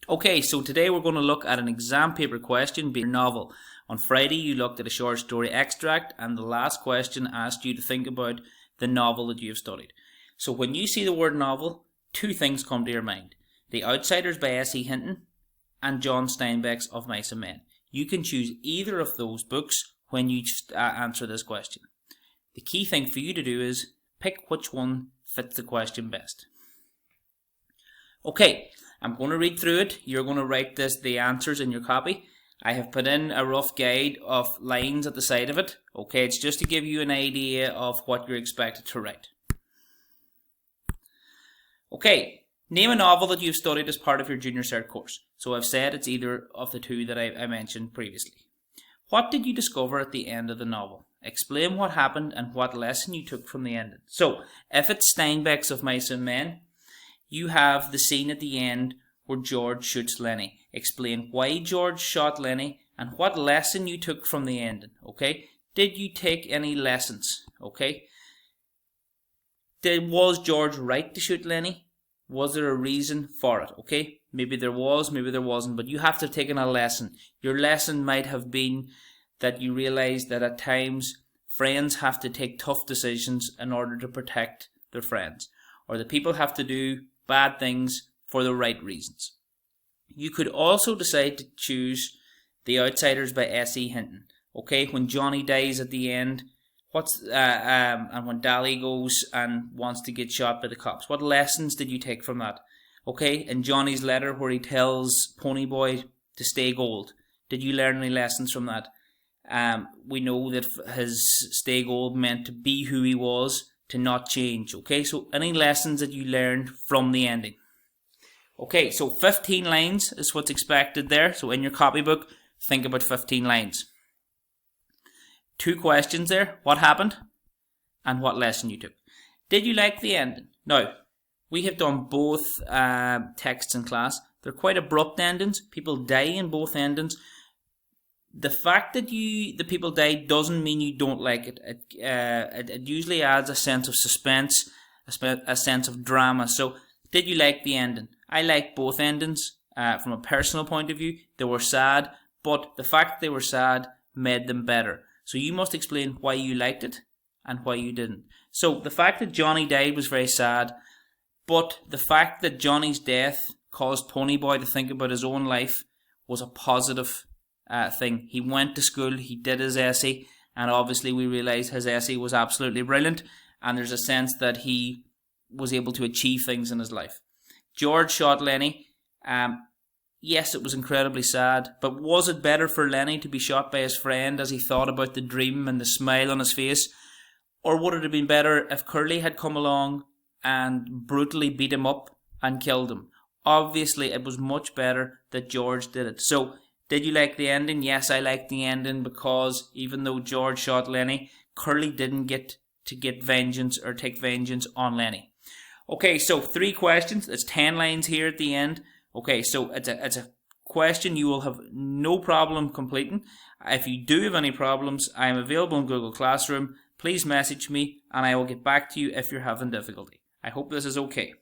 Okay, so today we're going to look at an exam paper question being a novel. On Friday you looked at a short story extract, and the last question asked you to think about the novel that you have studied. So when you see the word novel, two things come to your mind. The Outsiders by S.E. Hinton and John Steinbeck's Of Mice and Men. You can choose either of those books when you answer this question. The key thing for you to do is pick which one fits the question best. Okay, I'm going to read through it. You're going to write the answers in your copy. I have put in a rough guide of lines at the side of it. Okay, it's just to give you an idea of what you're expected to write. Okay, name a novel that you've studied as part of your Junior Cert course. So I've said it's either of the two that I mentioned previously. What did you discover at the end of the novel? Explain what happened and what lesson you took from the ending. So, if it's Steinbeck's Of Mice and Men, you have the scene at the end where George shoots Lenny. Explain why George shot Lenny and what lesson you took from the ending. Okay? Did you take any lessons? Okay? Was George right to shoot Lenny? Was there a reason for it? Okay? Maybe there was, maybe there wasn't, but you have to have taken a lesson. Your lesson might have been that you realize that at times friends have to take tough decisions in order to protect their friends, or that people have to do bad things for the right reasons. You could also decide to choose The Outsiders by S.E. Hinton. Okay, when Johnny dies at the end, and when Dally goes and wants to get shot by the cops, what lessons did you take from that? Okay, in Johnny's letter where he tells Ponyboy to stay gold, did you learn any lessons from that? We know that his stay gold meant to be who he was, to not change. Okay, so any lessons that you learned from the ending? Okay, so 15 lines is what's expected there. So in your copybook, think about 15 lines. 2 questions there. What happened? And what lesson you took. Did you like the ending? Now, we have done both texts in class. They're quite abrupt endings. People die in both endings. The fact that the people die doesn't mean you don't like it. It usually adds a sense of suspense, a sense of drama. So, did you like the ending? I like both endings. From a personal point of view, they were sad, but the fact that they were sad made them better. So you must explain why you liked it and why you didn't. So the fact that Johnny died was very sad, but the fact that Johnny's death caused Ponyboy to think about his own life was a positive thing. He went to school, he did his essay, and obviously we realise his essay was absolutely brilliant, and there's a sense that he was able to achieve things in his life. George shot Lenny. Yes, it was incredibly sad, but was it better for Lenny to be shot by his friend as he thought about the dream and the smile on his face? Or would it have been better if Curly had come along and brutally beat him up and killed him? Obviously, it was much better that George did it. So, did you like the ending? Yes, I liked the ending because even though George shot Lenny, Curly didn't get to get vengeance or take vengeance on Lenny. Okay, so 3 questions. It's 10 lines here at the end. Okay, so it's a question you will have no problem completing. If you do have any problems, I am available in Google Classroom. Please message me and I will get back to you if you're having difficulty. I hope this is okay.